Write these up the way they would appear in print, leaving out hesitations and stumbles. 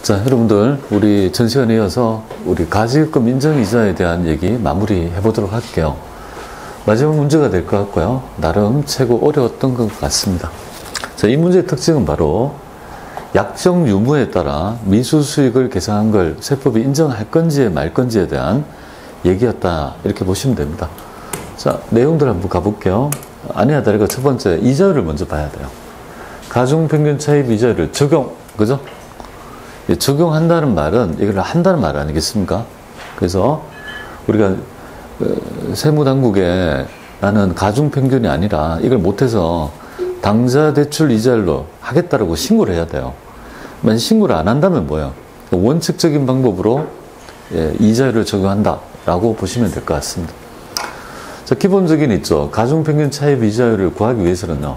자, 여러분들, 우리 전 시간에 이어서 우리 가지급금 인정이자에 대한 얘기 마무리 해보도록 할게요. 마지막 문제가 될 것 같고요. 나름 최고 어려웠던 것 같습니다. 자, 이 문제의 특징은 바로 약정 유무에 따라 미수 수익을 계산한 걸 세법이 인정할 건지 말 건지에 대한 얘기였다. 이렇게 보시면 됩니다. 자, 내용들 한번 가볼게요. 아니나 다를까 첫 번째, 이자율을 먼저 봐야 돼요. 가중평균 차입 이자율을 적용, 그죠? 적용한다는 말은 이걸 한다는 말 아니겠습니까? 그래서 우리가 세무당국에 나는 가중평균이 아니라 이걸 못해서 당좌 대출 이자율로 하겠다라고 신고를 해야 돼요. 만약 신고를 안 한다면 뭐예요? 원칙적인 방법으로 이자율을 적용한다라고 보시면 될 것 같습니다. 자, 기본적인 있죠. 가중평균 차입 이자율을 구하기 위해서는요,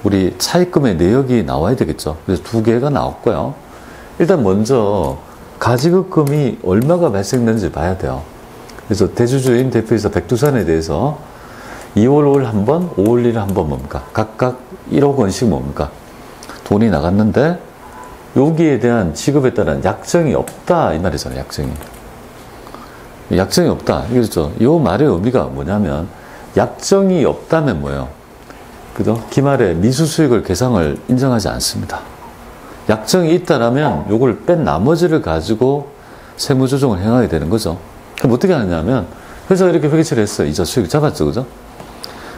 우리 차입금의 내역이 나와야 되겠죠. 그래서 두 개가 나왔고요. 일단 먼저 가지급금이 얼마가 발생되는지 봐야 돼요. 그래서 대주주인 대표이사 백두산에 대해서 2월 5일 한 번, 5월 1일 한 번 뭡니까? 각각 1억 원씩 뭡니까? 돈이 나갔는데 여기에 대한 지급에 따른 약정이 없다 이 말이잖아요. 약정이 없다. 그렇죠. 이 말의 의미가 뭐냐면 약정이 없다면 뭐예요? 그죠? 기말에 미수 수익을 계상을 인정하지 않습니다. 약정이 있다라면 요걸 뺀 나머지를 가지고 세무조정을 행하게 되는 거죠. 그럼 어떻게 하냐면 회사가 이렇게 회계처리를 했어요. 이자 수익을 잡았죠. 그죠?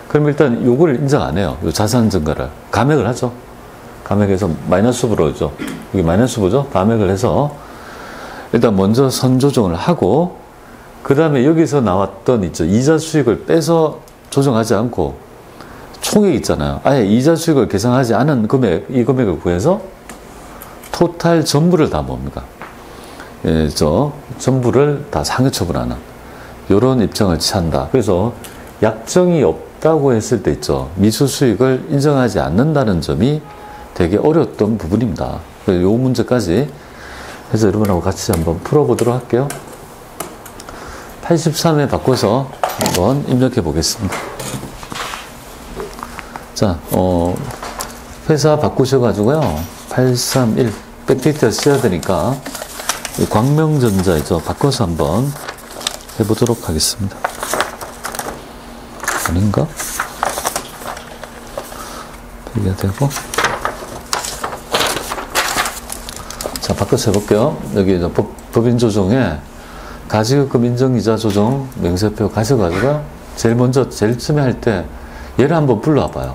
그럼 일단 요걸 인정 안 해요. 요 자산 증가를. 감액을 하죠. 감액해서 마이너스부로 오죠. 여기 마이너스부죠. 감액을 해서 일단 먼저 선조정을 하고 그 다음에 여기서 나왔던 있죠. 이자 수익을 빼서 조정하지 않고 총액 있잖아요. 아예 이자 수익을 계산하지 않은 금액, 이 금액을 구해서 토탈 전부를 다 뭡니까? 전부를 다 상해 처분하는 이런 입장을 취한다. 그래서 약정이 없다고 했을 때 있죠. 미수 수익을 인정하지 않는다는 점이 되게 어려웠던 부분입니다. 이 문제까지 해서 여러분하고 같이 한번 풀어보도록 할게요. 83에 바꿔서 한번 입력해 보겠습니다. 자, 회사 바꾸셔가지고요. 831 백데이터 써야 되니까 광명전자이죠. 바꿔서 한번 해보도록 하겠습니다. 아닌가? 여기가 되고. 자, 바꿔서 해볼게요. 여기 법인 조정에 가지급금 인정이자 조정 명세표 가셔가지고 제일 먼저 제일 처음에 할 때 얘를 한번 불러와봐요.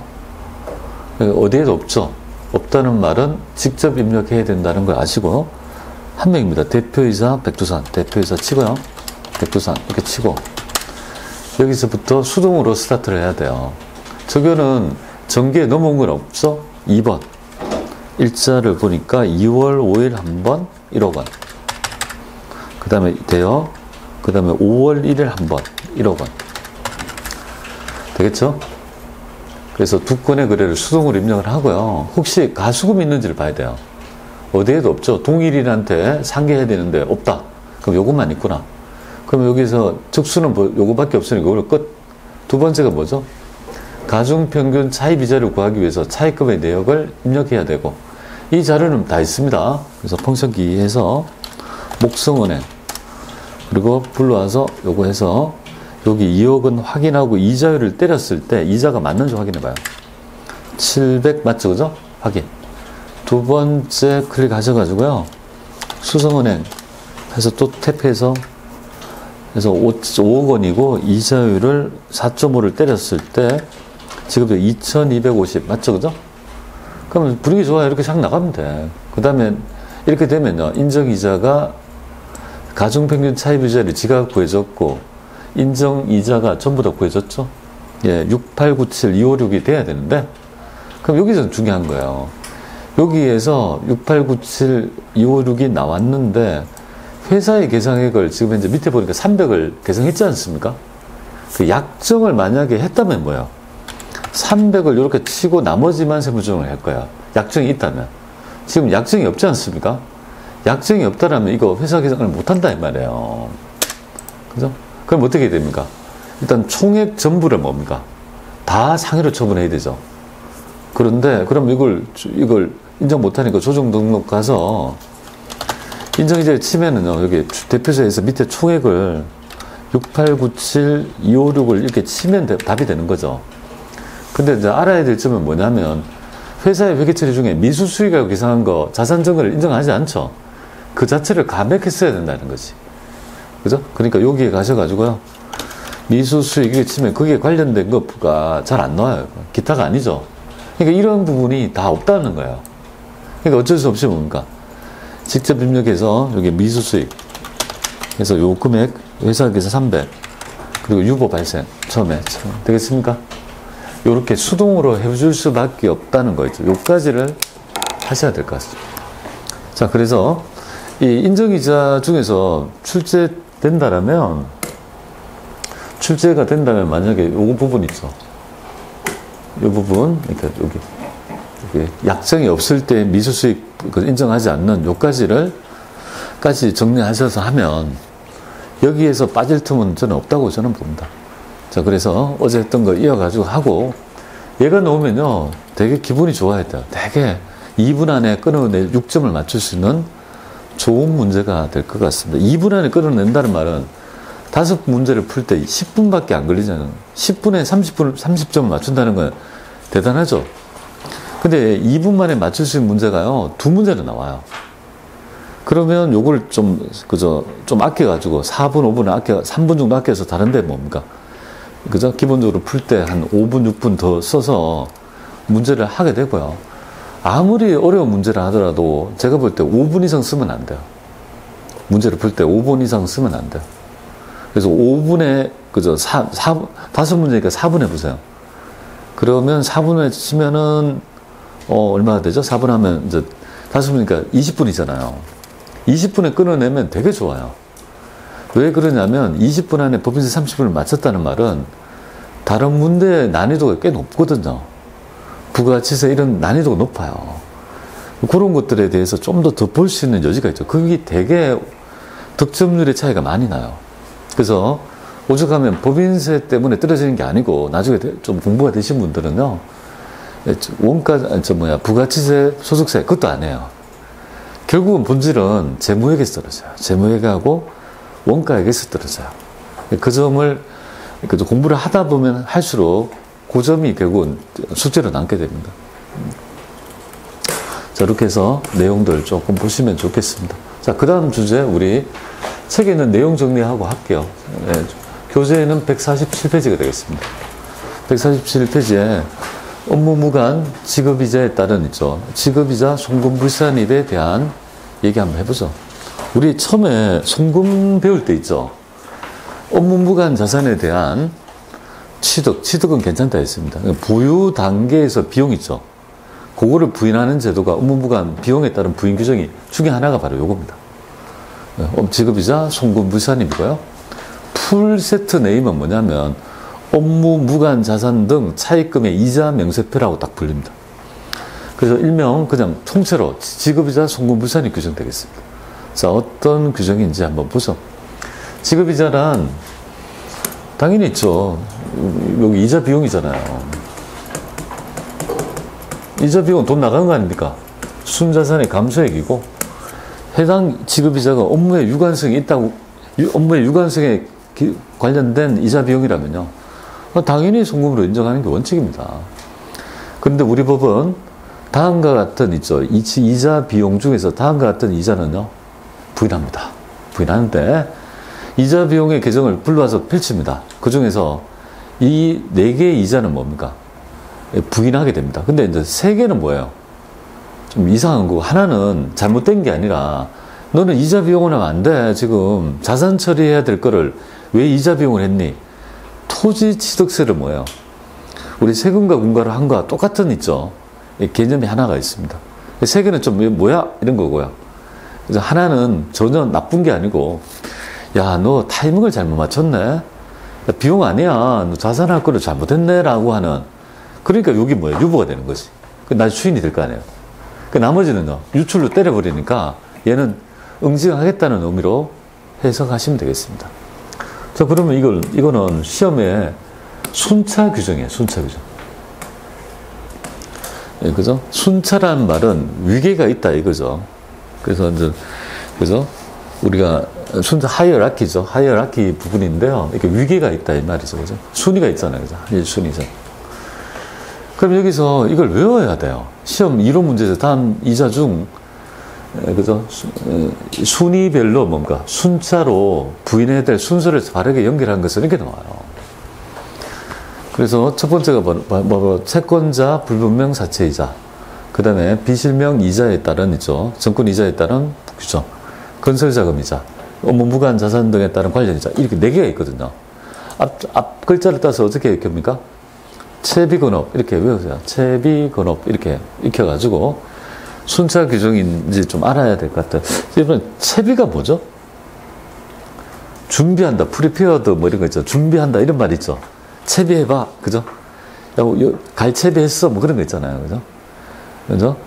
어디에도 없죠. 없다는 말은 직접 입력해야 된다는 걸 아시고 한 명입니다. 대표이사 백두산, 대표이사 치고요. 백두산 이렇게 치고 여기서부터 수동으로 스타트를 해야 돼요. 저거는 전기에 넘어온 건 없어? 2번 일자를 보니까 2월 5일 한 번 1억 원, 그 다음에 돼요. 그 다음에 5월 1일 한 번 1억 원 되겠죠? 그래서 두 건의 거래를 수동으로 입력을 하고요. 혹시 가수금이 있는지를 봐야 돼요. 어디에도 없죠. 동일인한테 상계해야 되는데 없다. 그럼 요것만 있구나. 그럼 여기서 즉수는 뭐 요거밖에 없으니까 이걸 끝. 두 번째가 뭐죠? 가중평균 차입이자를 구하기 위해서 차입금의 내역을 입력해야 되고 이 자료는 다 있습니다. 그래서 펑션키 해서 목성은행 그리고 불러와서 요거 해서 여기 2억은 확인하고 이자율을 때렸을 때 이자가 맞는지 확인해봐요. 700 맞죠? 그죠? 확인. 두 번째 클릭하셔가지고요. 수성은행 해서 또 탭해서 해서 5억 원이고 이자율을 4.5를 때렸을 때 지금 2250 맞죠? 그죠? 그러면 분위기 좋아요. 이렇게 싹 나가면 돼. 그 다음에 이렇게 되면요. 인정이자가 가중평균 차입이자를 지가 구해줬고 인정이자가 전부 다 구해졌죠? 예, 6897, 256이 돼야 되는데, 그럼 여기서 중요한 거예요. 여기에서 6897, 256이 나왔는데, 회사의 계상액을 지금 현재 밑에 보니까 300을 계상했지 않습니까? 그 약정을 만약에 했다면 뭐예요? 300을 이렇게 치고 나머지만 세무조정을 할 거야. 약정이 있다면. 지금 약정이 없지 않습니까? 약정이 없다라면 이거 회사 계상을 못 한다, 이 말이에요. 그죠? 그럼 어떻게 됩니까? 일단 총액 전부를 뭡니까? 다 상해로 처분해야 되죠. 그런데 그럼 이걸 인정 못하니까 조정 등록 가서 인정이자를 치면은요, 여기 대표자에서 밑에 총액을 6897, 256을 이렇게 치면 답이 되는 거죠. 근데 이제 알아야 될 점은 뭐냐면, 회사의 회계 처리 중에 미수수익이라고 계산한 거, 자산 증거를 인정하지 않죠. 그 자체를 감액했어야 된다는 거지. 그죠? 그러니까 여기에 가셔가지고요, 미수수익을 치면 거기에 관련된 거가 잘 안 나와요. 기타가 아니죠. 그러니까 이런 부분이 다 없다는 거예요. 그러니까 어쩔 수 없이 뭡니까? 직접 입력해서 여기 미수수익 해서 요 금액 회사에서 300 그리고 유보 발생 처음에 되겠습니까? 요렇게 수동으로 해줄 수밖에 없다는 거죠. 요까지를 하셔야 될 것 같습니다. 자, 그래서 이 인정이자 중에서 출제가 된다면 만약에 요 부분 있죠. 요 부분, 그러니까 여기 약정이 없을 때 미수수익 인정하지 않는 요까지 정리하셔서 하면 여기에서 빠질 틈은 저는 없다고 저는 봅니다. 자, 그래서 어제 했던 거 이어가지고 하고 얘가 나오면요 되게 기분이 좋아야 돼요. 되게 2분 안에 끊어내 6점을 맞출 수 있는 좋은 문제가 될 것 같습니다. 2분 안에 끊어낸다는 말은 5문제를 풀 때 10분밖에 안 걸리잖아요. 10분에 30점을 맞춘다는 건 대단하죠. 근데 2분 만에 맞출 수 있는 문제가요 2문제는 나와요. 그러면 요걸 좀 아껴가지고 4분, 5분 3분 정도 아껴서 다른데 뭡니까? 그죠? 기본적으로 풀 때 한 5분, 6분 더 써서 문제를 하게 되고요. 아무리 어려운 문제를 하더라도 제가 볼 때 5분 이상 쓰면 안 돼요. 문제를 풀 때 5분 이상 쓰면 안 돼요. 그래서 5분에, 5문제니까 4분 해보세요. 그러면 4분에 치면은, 얼마나 되죠? 4분 하면 이제 5분이니까 20분이잖아요. 20분에 끊어내면 되게 좋아요. 왜 그러냐면 20분 안에 법인세 30분을 맞췄다는 말은 다른 문제의 난이도가 꽤 높거든요. 부가치세 이런 난이도가 높아요. 그런 것들에 대해서 좀 더 볼 수 있는 여지가 있죠. 그게 되게 득점률의 차이가 많이 나요. 그래서 오죽하면 법인세 때문에 떨어지는 게 아니고 나중에 좀 공부가 되신 분들은요, 부가치세, 소득세 그것도 안 해요. 결국은 본질은 재무액에서 떨어져요. 재무액하고 원가액에서 떨어져요. 그 점을 공부를 하다 보면 할수록 그 점이 결국은 숙제로 남게 됩니다. 자, 이렇게 해서 내용들 조금 보시면 좋겠습니다. 자, 그 다음 주제 우리 책에 있는 내용 정리하고 할게요. 네, 교재에는 147페이지가 되겠습니다. 147페이지에 업무무관 지급이자에 따른 있죠. 지급이자 송금불산입에 대한 얘기 한번 해보죠. 우리 처음에 송금 배울 때 있죠. 업무무관 자산에 대한 취득은 괜찮다 했습니다. 보유 단계에서 비용 있죠. 그거를 부인하는 제도가 업무무관 비용에 따른 부인 규정이 중에 하나가 바로 요겁니다. 지급이자 송금불산입이고요. 풀세트 네임은 뭐냐면 업무 무관 자산 등 차입금의 이자 명세표라고 딱 불립니다. 그래서 일명 그냥 통째로 지급이자 송금불산이 규정되겠습니다. 자, 어떤 규정인지 한번 보죠. 지급이자란 당연히 있죠. 여기 이자 비용이잖아요. 이자 비용은 돈 나가는 거 아닙니까? 순자산의 감소액이고 해당 지급이자가 업무의 유관성이 있다고, 업무의 유관성에 관련된 이자 비용이라면요, 당연히 송금으로 인정하는 게 원칙입니다. 그런데 우리 법은 다음과 같은 있죠. 이자 비용 중에서 다음과 같은 이자는요, 부인합니다. 부인하는데 이자 비용의 개정을 불러와서 펼칩니다. 그 중에서 이 4개의 이자는 뭡니까? 부인하게 됩니다. 근데 이제 3개는 뭐예요? 좀 이상한 거고, 하나는 잘못된 게 아니라 너는 이자 비용을 하면 안 돼. 지금 자산 처리해야 될 거를 왜 이자 비용을 했니? 토지 취득세를 뭐예요? 우리 세금과 공과를 한 거와 똑같은 있죠. 개념이 하나가 있습니다. 3개는 좀 뭐야? 이런 거고요. 그래서 하나는 전혀 나쁜 게 아니고, 야, 너 타이밍을 잘못 맞췄네? 야, 비용 아니야. 너 자산할 거를 잘못했네? 라고 하는. 그러니까 여기 뭐예요? 유보가 되는 거지. 나 추인이 될 거 아니에요. 그 나머지는요, 유출로 때려버리니까 얘는 응징하겠다는 의미로 해석하시면 되겠습니다. 자, 그러면 이거는 시험에 순차 규정이에요. 순차 규정. 예, 그죠? 순차라는 말은 위계가 있다 이거죠. 그래서 이제 그죠? 우리가 순서 하이어라키죠. 하이어라키 부분인데요. 이렇게 위계가 있다 이 말이죠. 그죠? 순위가 있잖아요. 그죠? 1순위죠. 그럼 여기서 이걸 외워야 돼요. 시험 이론 문제에서 다음 이자 중 그죠? 순위별로 뭔가 순자로 부인해야 될 순서를 바르게 연결한 것은 이렇게 나와요. 그래서 첫 번째가 바로 채권자 불분명 사채이자, 그 다음에 비실명 이자에 따른 있죠. 정권 이자에 따른 그죠? 건설자금이자, 업무 무관 자산 등에 따른 관련이자, 이렇게 4개가 있거든요. 앞 글자를 따서 어떻게 읽힙니까? 채비건업 이렇게 외우세요. 채비건업 이렇게 익혀가지고 순차 규정인지 좀 알아야 될 것 같아요. 이번 채비가 뭐죠? 준비한다, 프리페어드 뭐 이런 거 있죠. 준비한다 이런 말 있죠. 채비해봐, 그죠? 갈 채비했어, 뭐 그런 거 있잖아요, 그죠? 그죠?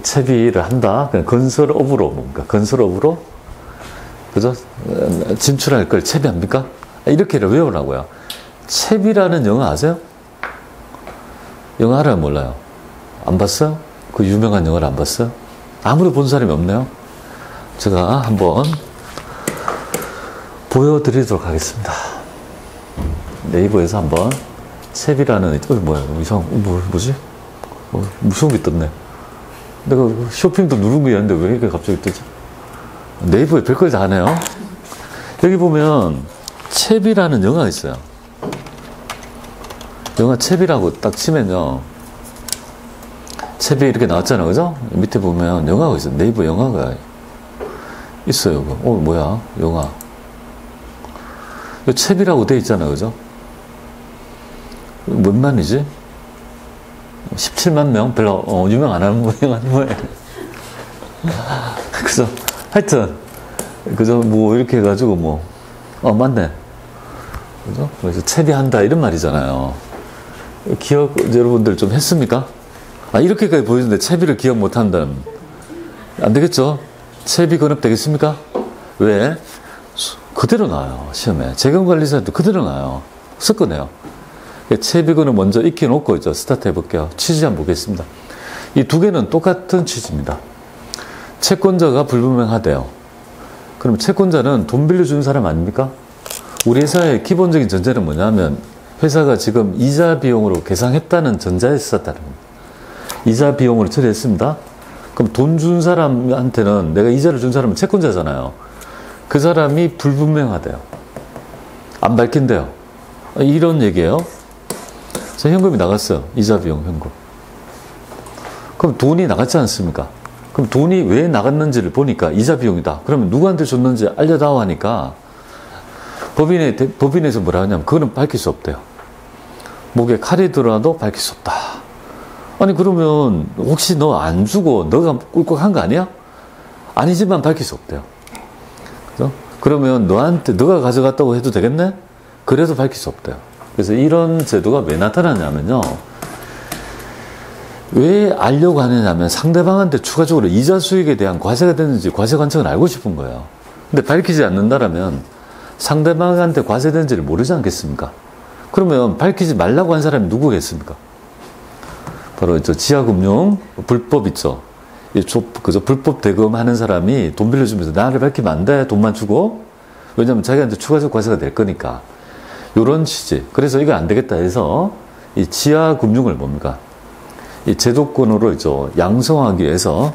채비를 한다. 그냥 건설업으로 뭔가 건설업으로, 그죠? 진출할 걸 채비합니까? 이렇게를 외우라고요. 채비라는 영화 아세요? 영화 알아요, 몰라요? 안 봤어요? 그 유명한 영화를 안 봤어요? 아무리 본 사람이 없네요. 제가 한번 보여드리도록 하겠습니다. 네이버에서 한번 채비라는, 뭐야, 뭐지? 무서운 게 떴네. 내가 쇼핑도 누른 게 있는데 왜 이렇게 갑자기 뜨지? 네이버에 별걸 다 하네요. 여기 보면 채비라는 영화가 있어요. 영화 채비라고 딱 치면요, 채비 이렇게 나왔잖아요, 그죠? 밑에 보면 영화가 있어요. 네이버 영화가 있어요. 뭐야, 영화. 채비라고 돼 있잖아요, 그죠? 몇 만이지? 17만 명? 별로 유명 안 하는 모양이에요. 그죠? 하여튼 그죠? 뭐 이렇게 해가지고 맞네. 그죠? 그래서 채비한다 이런 말이잖아요. 기억 여러분들 좀 했습니까? 이렇게까지 보여주는데 채비를 기억 못한다면 안 되겠죠? 채비 건업 되겠습니까? 왜? 그대로 나와요, 시험에. 재경관리사도 그대로 나와요. 섞어내요. 채비건을 먼저 익혀놓고 있죠. 스타트 해볼게요. 취지 한번 보겠습니다. 이 두 개는 똑같은 취지입니다. 채권자가 불분명하대요. 그럼 채권자는 돈 빌려준 사람 아닙니까? 우리 회사의 기본적인 전제는 뭐냐면, 회사가 지금 이자 비용으로 계상했다는 전자에 썼다는 겁니다. 이자 비용으로 처리했습니다. 그럼 돈 준 사람한테는, 내가 이자를 준 사람은 채권자잖아요. 그 사람이 불분명하대요. 안 밝힌대요. 이런 얘기예요. 자, 현금이 나갔어요. 이자 비용 현금. 그럼 돈이 나갔지 않습니까? 그럼 돈이 왜 나갔는지를 보니까 이자 비용이다. 그러면 누구한테 줬는지 알려다오 하니까 법인에서 뭐라 하냐면 그거는 밝힐 수 없대요. 목에 칼이 들어도 밝힐 수 없다. 아니 그러면 혹시 너 안 주고 너가 꿀꺽한 거 아니야? 아니지만 밝힐 수 없대요. 그죠? 그러면 너가 가져갔다고 해도 되겠네? 그래도 밝힐 수 없대요. 그래서 이런 제도가 왜 나타나냐면요, 왜 알려고 하느냐면 상대방한테 추가적으로 이자 수익에 대한 과세가 됐는지 과세 관청을 알고 싶은 거예요. 근데 밝히지 않는다라면 상대방한테 과세된지를 모르지 않겠습니까? 그러면 밝히지 말라고 한 사람이 누구겠습니까? 바로 지하금융 불법 있죠. 그죠? 불법 대금하는 사람이 돈 빌려주면서 나를 밝히면 안 돼. 돈만 주고. 왜냐면 자기한테 추가적 과세가 될 거니까. 요런 취지. 그래서 이거 안 되겠다 해서 이 지하금융을 뭡니까? 이 제도권으로 양성하기 위해서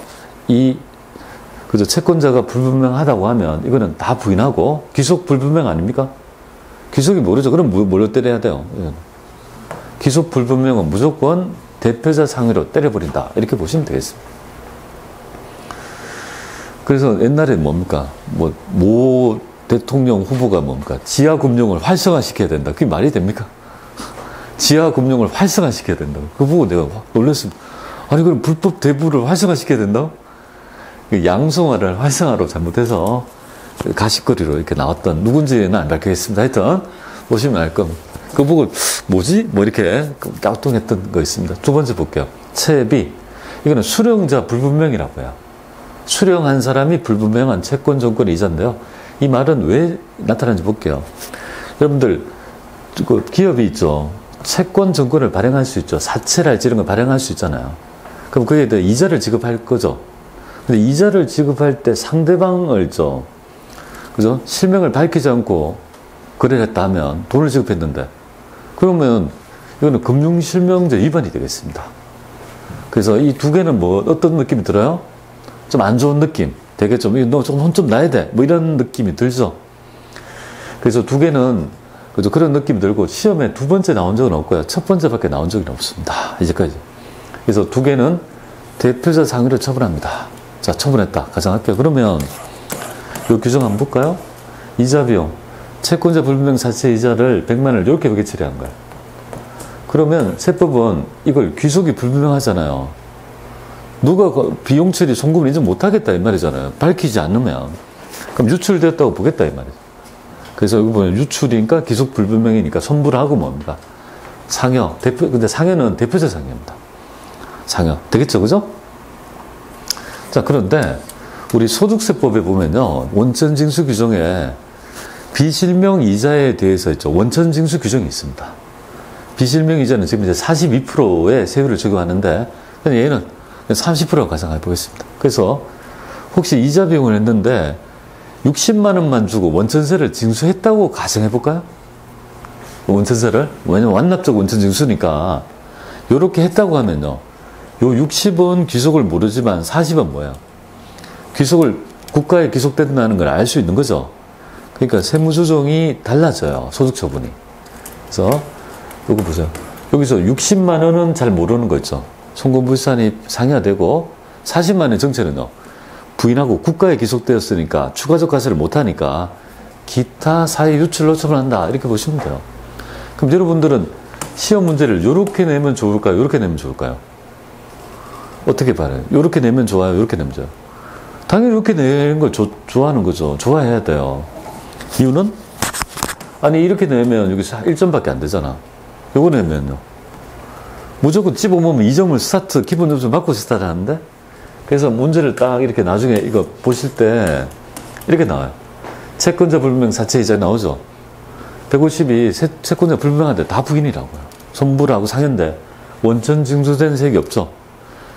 그죠? 채권자가 불분명하다고 하면 이거는 다 부인하고 귀속 불분명 아닙니까? 귀속이 모르죠. 그럼 뭘로 때려야 돼요? 귀속 불분명은 무조건 대표자 상위로 때려버린다. 이렇게 보시면 되겠습니다. 그래서 옛날에 뭡니까? 모 대통령 후보가 뭡니까? 지하금융을 활성화시켜야 된다. 그게 말이 됩니까? 지하금융을 활성화시켜야 된다. 그거 보고 내가 놀랐습니다. 아니, 그럼 불법 대부를 활성화시켜야 된다? 양성화를 활성화로 잘못해서 가십거리로 이렇게 나왔던, 누군지는 안 밝히겠습니다. 하여튼 보시면 알 겁니다. 그거 보고 뭐지? 이렇게 깍동했던 거 있습니다. 두 번째 볼게요. 채비. 이거는 수령자 불분명이라고 해요. 수령한 사람이 불분명한 채권 정권 이자인데요. 이 말은 왜 나타나는지 볼게요. 여러분들 그 기업이 있죠. 채권 정권을 발행할 수 있죠. 사채랄지 이런 걸 발행할 수 있잖아요. 그럼 그에 대해 이자를 지급할 거죠. 근데 이자를 지급할 때 상대방을 그죠? 실명을 밝히지 않고 거래를 했다 하면 돈을 지급했는데, 그러면 이거는 금융실명제 위반이 되겠습니다. 그래서 이 두 개는 뭐 어떤 느낌이 들어요? 좀 안 좋은 느낌. 되게 너 좀 혼 좀 나야 돼. 뭐 이런 느낌이 들죠. 그래서 두 개는 그죠? 그런 느낌이 들고 시험에 두 번째 나온 적은 없고요. 첫 번째밖에 나온 적이 없습니다. 이제까지. 그래서 두 개는 대표자 상위로 처분합니다. 자, 처분했다. 가정할게요. 그러면 이 규정 한번 볼까요? 이자 비용. 채권자 불분명 자체 이자를 100만 원을 이렇게 벽에 처리한 거예요. 그러면 세법은 이걸 귀속이 불분명하잖아요. 누가 비용 처리 송금을 인정 못하겠다 이 말이잖아요. 밝히지 않으면. 그럼 유출되었다고 보겠다 이 말이죠. 그래서 여기 보면 유출이니까 귀속 불분명이니까 손불하고 뭡니까? 상여. 근데 상여는 대표자 상여입니다. 상여. 되겠죠? 그죠? 자, 그런데 우리 소득세법에 보면요. 원천징수 규정에 비실명 이자에 대해서 있죠. 원천징수 규정이 있습니다. 비실명 이자는 지금 이제 42%의 세율을 적용하는데, 얘는 30%로 가정해 보겠습니다. 그래서 혹시 이자 비용을 했는데 60만 원만 주고 원천세를 징수했다고 가정해 볼까요? 원천세를? 왜냐면 완납적 원천징수니까 요렇게 했다고 하면요. 요 60원 귀속을 모르지만 40원 뭐예요? 귀속을 국가에 귀속된다는 걸 알 수 있는 거죠. 그러니까 세무조정이 달라져요. 소득처분이. 그래서 요거 보세요. 여기서 60만 원은 잘 모르는 거 있죠. 송금불산이 상여되고 40만 원의 정체는요. 부인하고 국가에 귀속되었으니까 추가적 과세를 못하니까 기타 사회 유출로 처분한다. 이렇게 보시면 돼요. 그럼 여러분들은 시험 문제를 요렇게 내면 좋을까요? 요렇게 내면 좋을까요? 어떻게 봐요? 요렇게 내면 좋아요? 요렇게 내면 좋아요? 당연히 이렇게 내는 걸 좋아하는 거죠. 좋아해야 돼요. 이유는? 아니 이렇게 내면 여기서 1점밖에 안 되잖아. 요거 내면요. 무조건 집어먹으면 2점을 스타트, 기본 점수 맞고 스타트 하는데, 그래서 문제를 딱 이렇게 나중에 이거 보실 때 이렇게 나와요. 채권자 불분명 자체 이자 나오죠. 150이 채권자 불분명한데 다 부인이라고요. 손불하고 상여인데 원천 징수된 세액이 없죠.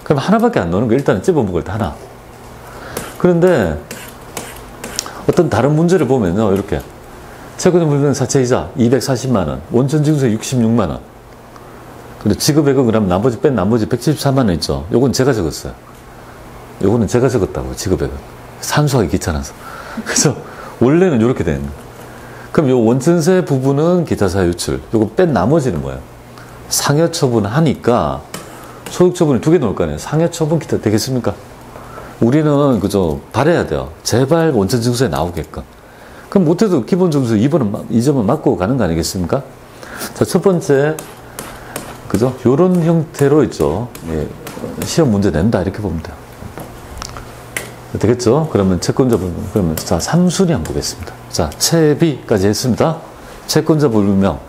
그럼 하나밖에 안 나오는 거 일단은 집어먹을 때 하나. 그런데 어떤 다른 문제를 보면요. 이렇게 채권자 불분명 자체 이자 240만 원, 원천 징수액 66만 원. 근데 지급액은 그럼 나머지 174만 원 있죠. 요건 제가 적었어요. 요거는 제가 적었다고, 지급액은. 산수하기 귀찮아서. 그래서 원래는 이렇게 되는 거예요. 그럼 요 원천세 부분은 기타사유 유출. 요거 뺀 나머지는 뭐예요? 상여처분 하니까 소득처분을 두 개 넣을 거 아니에요. 상여처분 기타 되겠습니까? 우리는 그저 바래야 돼요. 제발 원천징수에 나오게끔. 그럼 못해도 기본 점수 2점은 맞고 가는 거 아니겠습니까? 자, 첫 번째. 그죠? 요런 형태로 있죠. 예, 시험 문제 낸다. 이렇게 보면 돼요. 되겠죠? 그러면 채권자 불분명. 그러면 자, 3순위 한번 보겠습니다. 자, 채비까지 했습니다. 채권자 불분명,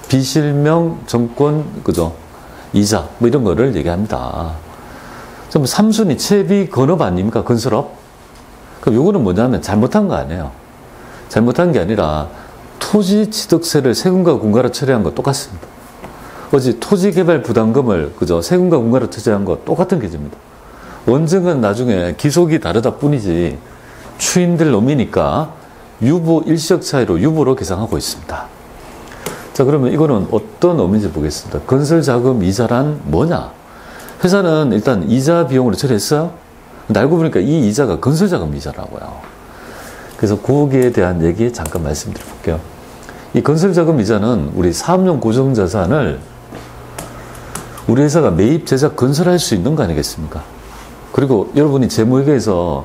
비실명, 정권, 그죠? 이자, 뭐 이런 거를 얘기합니다. 그럼 3순위 채비 건업 아닙니까? 건설업? 그럼 요거는 뭐냐면 잘못한 거 아니에요. 잘못한 게 아니라 토지 취득세를 세금과 공과로 처리한 거 똑같습니다. 어제 토지개발 부담금을 그죠 세금과 공과로 처리한 거 똑같은 기준입니다. 원증은 나중에 기속이 다르다 뿐이지 추인될 놈이니까 유보 일시적 차이로 유보로 계산하고 있습니다. 자, 그러면 이거는 어떤 놈인지 보겠습니다. 건설자금 이자란 뭐냐? 회사는 일단 이자 비용으로 처리했어요. 근데 알고 보니까 이 이자가 건설자금 이자라고요. 그래서 거기에 대한 얘기 잠깐 말씀드려볼게요. 이 건설자금 이자는 우리 사업용 고정자산을 우리 회사가 매입, 제작, 건설할 수 있는 거 아니겠습니까? 그리고 여러분이 재무회계에서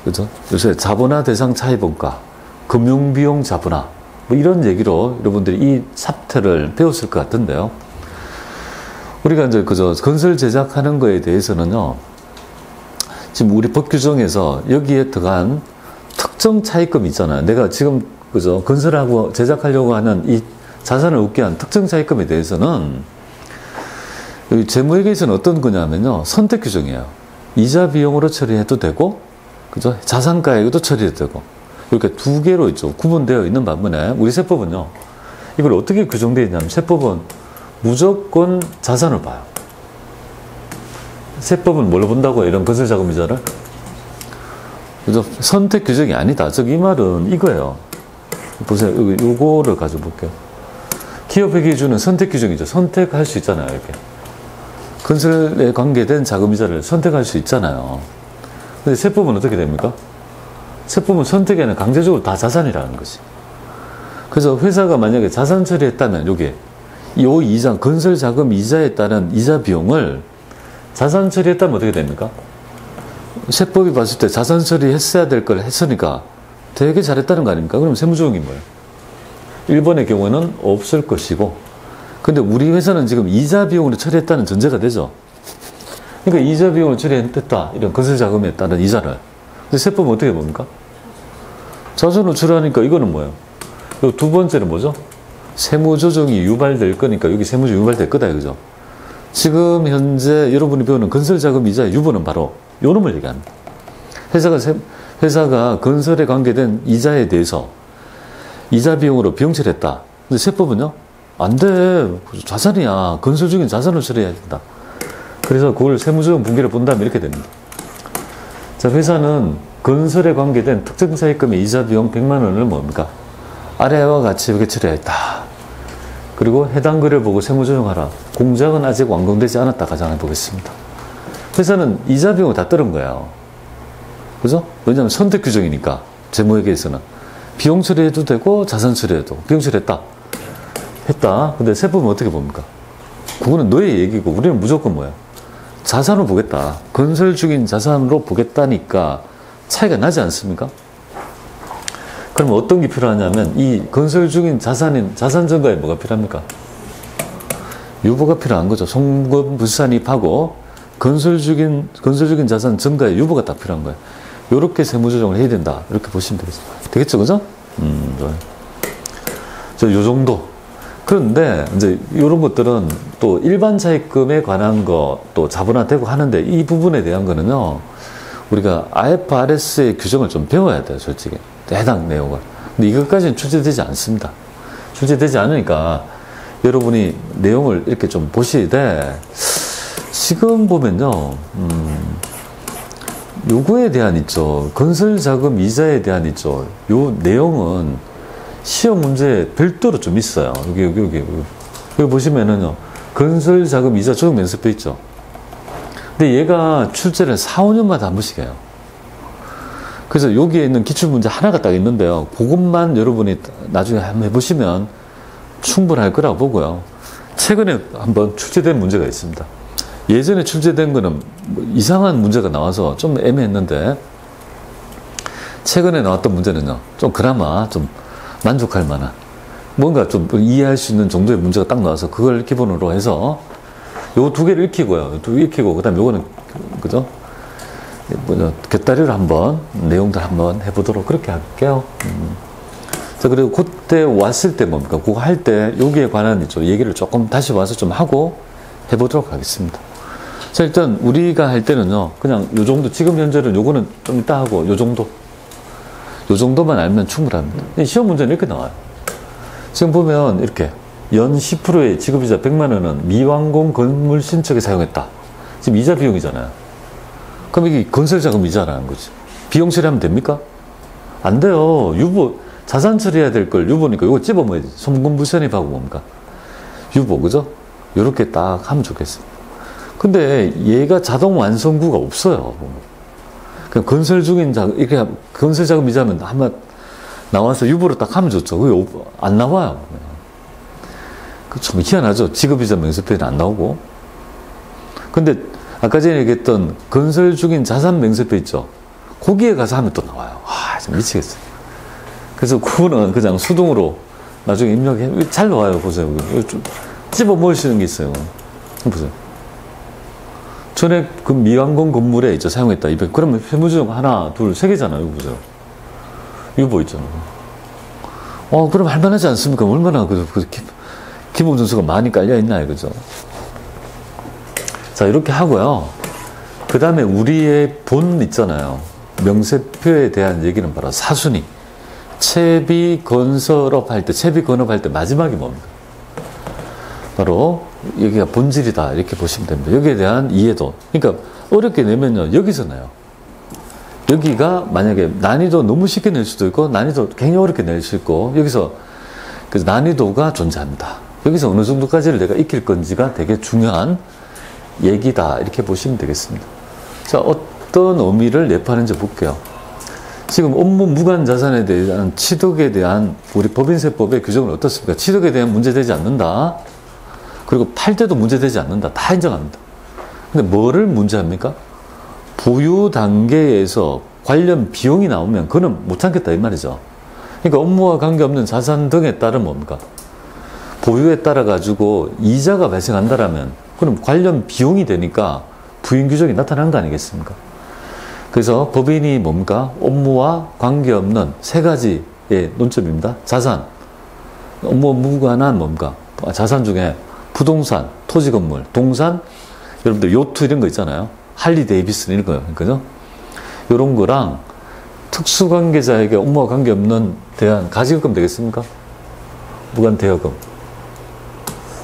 그죠? 요새 자본화 대상 차입원가, 금융비용 자본화 뭐 이런 얘기로 여러분들이 이 사태를 배웠을 것 같은데요. 우리가 이제 그저 건설 제작하는 거에 대해서는요. 지금 우리 법 규정에서 여기에 들어간 특정 차입금 있잖아요. 내가 지금 그죠? 건설하고 제작하려고 하는 이 자산을 얻게 한 특정 차입금에 대해서는 여기 재무회계에서는 어떤 거냐면요. 선택 규정이에요. 이자 비용으로 처리해도 되고, 그죠? 자산가액도 처리해도 되고. 이렇게 두 개로 있죠. 구분되어 있는 반면에, 우리 세법은요. 이걸 어떻게 규정되어 있냐면, 세법은 무조건 자산을 봐요. 세법은 뭘 본다고요? 이런 건설자금 이자를? 그죠? 선택 규정이 아니다. 즉, 이 말은 이거예요. 보세요. 요거를 가져볼게요. 기업회계에 주는 선택 규정이죠. 선택할 수 있잖아요. 이렇게. 건설에 관계된 자금이자를 선택할 수 있잖아요. 근데 세법은 어떻게 됩니까? 세법은 선택이 아니라 강제적으로 다 자산이라는 거지. 그래서 회사가 만약에 자산 처리했다면 요게 요 이자, 건설 자금 이자에 따른 이자 비용을 자산 처리했다면 어떻게 됩니까? 세법이 봤을 때 자산 처리했어야 될 걸 했으니까 되게 잘했다는 거 아닙니까? 그럼 세무조정이 뭐예요? 1번의 경우에는 없을 것이고, 근데 우리 회사는 지금 이자 비용으로 처리했다는 전제가 되죠. 그러니까 이자 비용을 처리했다. 이런 건설 자금에 따른 이자를. 근데 세법은 어떻게 봅니까? 자산을 처리하니까 이거는 뭐예요? 그리고 두 번째는 뭐죠? 세무조정이 유발될 거니까 여기 세무조정 유발될 거다, 그죠? 지금 현재 여러분이 배우는 건설자금 이자의 유보는 바로 요 놈을 얘기합니다. 회사가 건설에 관계된 이자에 대해서 이자 비용으로 비용 처리했다. 근데 세법은요? 안 돼. 자산이야. 건설 중인 자산을 처리해야 된다. 그래서 그걸 세무조정 분기를 본다면 이렇게 됩니다. 자, 회사는 건설에 관계된 특정 차입금의 이자 비용 100만 원을 뭡니까? 아래와 같이 이렇게 처리했다. 그리고 해당 글을 보고 세무조정하라. 공장은 아직 완공되지 않았다. 가정해 보겠습니다. 회사는 이자 비용을 다 떨은 거예요. 그죠? 왜냐하면 선택 규정이니까 재무회계에서는 비용 처리해도 되고 자산 처리해도 비용 처리했다. 했다. 근데 세법은 어떻게 봅니까? 그거는 너의 얘기고 우리는 무조건 뭐야? 자산으로 보겠다. 건설 중인 자산으로 보겠다니까 차이가 나지 않습니까? 그럼 어떤 게 필요하냐면 이 건설 중인 자산인 자산 증가에 뭐가 필요합니까? 유보가 필요한 거죠. 송금 불산입하고 건설 중인 자산 증가에 유보가 다 필요한 거예요. 요렇게 세무조정을 해야 된다. 이렇게 보시면 되겠습니다. 되겠죠, 그죠? 좋아요. 요 정도. 그런데 이제 이런 것들은 또 일반 차입금에 관한 거 또 자본화되고 하는데 이 부분에 대한 거는요, 우리가 IFRS의 규정을 좀 배워야 돼요, 솔직히. 해당 내용을. 근데 이것까지는 출제되지 않습니다. 출제되지 않으니까 여러분이 내용을 이렇게 좀 보시되, 지금 보면요, 요거에 대한 있죠. 건설자금 이자에 대한 있죠. 요 내용은 시험 문제에 별도로 좀 있어요. 여기 보시면은요, 건설자금 이자 조정 면세표 있죠. 근데 얘가 출제를 4, 5년마다 한 번씩 해요. 그래서 여기에 있는 기출문제 하나가 딱 있는데요. 그것만 여러분이 나중에 한번 해보시면 충분할 거라고 보고요. 최근에 한번 출제된 문제가 있습니다. 예전에 출제된 거는 뭐 이상한 문제가 나와서 좀 애매했는데, 최근에 나왔던 문제는요, 좀 그나마 좀 만족할 만한, 뭔가 좀 이해할 수 있는 정도의 문제가 딱 나와서 그걸 기본으로 해서 요 두 개를 익히고요. 두 개 익히고, 그 다음에 요거는, 그죠? 곁다리를 한번, 내용들 한번 해보도록 그렇게 할게요. 자, 그리고 그때 왔을 때 뭡니까? 그거 할 때 여기에 관한 얘기를 조금 다시 와서 좀 하고 해보도록 하겠습니다. 자, 일단 우리가 할 때는요, 그냥 요 정도, 지금 현재는 요거는 좀 이따 하고 요 정도만 알면 충분합니다. 시험 문제는 이렇게 나와요. 지금 보면 이렇게 연 10%의 지급이자 100만 원은 미완공 건물 신축에 사용했다. 지금 이자 비용이잖아요. 그럼 이게 건설자금 이자라는 거지. 비용 처리하면 됩니까? 안 돼요. 유보, 자산 처리해야 될 걸 유보니까 이거 집어먹어야지. 송금 불산입하고 뭡니까? 유보, 그죠? 요렇게 딱 하면 좋겠습니다. 근데 얘가 자동 완성구가 없어요. 그냥 건설 중인 이렇게 건설 자금 이자면 한번 나와서 유보를 딱 하면 좋죠. 그게 안 나와요. 좀 희한하죠. 지급이자 명세표에는 안 나오고. 근데 아까 전에 얘기했던 건설 중인 자산 명세표 있죠. 거기에 가서 하면 또 나와요. 와, 좀 미치겠어요. 그래서 그거는 그냥 수동으로 나중에 입력해. 잘 나와요. 보세요. 좀 집어 먹을 수 있는 게 있어요. 보세요. 전액 그 미완공 건물에 있죠. 사용했다. 200. 그러면 세무조정 하나, 둘, 세 개잖아요. 이거 보세요. 유보 있잖아요. 그럼 할만하지 않습니까? 얼마나 기본 점수가 많이 깔려있나요? 그죠? 자, 이렇게 하고요. 그 다음에 우리의 본 있잖아요. 명세표에 대한 얘기는 바로 사순위. 채비 건설업 할 때, 채비 건업할 때 마지막이 뭡니까? 바로 여기가 본질이다. 이렇게 보시면 됩니다. 여기에 대한 이해도. 그러니까 어렵게 내면요. 여기서 나요. 여기가 만약에 난이도 너무 쉽게 낼 수도 있고 난이도 굉장히 어렵게 낼 수 있고 여기서 그 난이도가 존재합니다. 여기서 어느 정도까지를 내가 익힐 건지가 되게 중요한 얘기다 이렇게 보시면 되겠습니다. 자, 어떤 의미를 내포하는지 볼게요. 지금 업무 무관 자산에 대한 취득에 대한 우리 법인세법의 규정은 어떻습니까? 취득에 대한 문제되지 않는다. 그리고 팔 때도 문제되지 않는다. 다 인정합니다. 근데 뭐를 문제합니까? 보유 단계에서 관련 비용이 나오면 그는 못 참겠다 이 말이죠. 그러니까 업무와 관계없는 자산 등에 따른 뭡니까? 보유에 따라 가지고 이자가 발생한다라면 그럼 관련 비용이 되니까 부인 규정이 나타난 거 아니겠습니까? 그래서 법인이 뭡니까? 업무와 관계없는 세 가지의 논점입니다. 자산, 업무와 무관한 뭡니까? 자산 중에 부동산, 토지 건물, 동산, 여러분들 요트 이런 거 있잖아요. 할리 데이비슨 이런 거요. 그죠? 요런 거랑 특수관계자에게 업무와 관계없는 대한 가지급금 되겠습니까? 무관 대여금.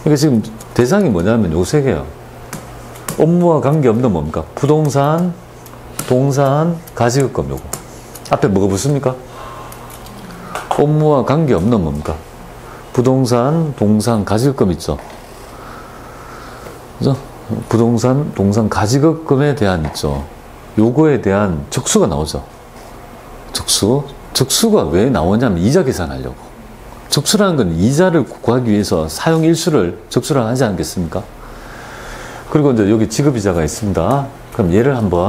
그러니까 지금 대상이 뭐냐면 요 세 개요. 업무와 관계없는 뭡니까? 부동산, 동산, 가지급금 요거. 앞에 뭐가 붙습니까? 업무와 관계없는 뭡니까? 부동산, 동산, 가지급금 있죠. 그죠? 부동산, 동산, 가지급금에 대한 있죠. 요거에 대한 적수가 나오죠. 적수가 왜 나오냐면 이자 계산하려고. 적수라는 건 이자를 구하기 위해서 사용 일수를 적수를 하지 않겠습니까? 그리고 이제 여기 지급이자가 있습니다. 그럼 얘를 한번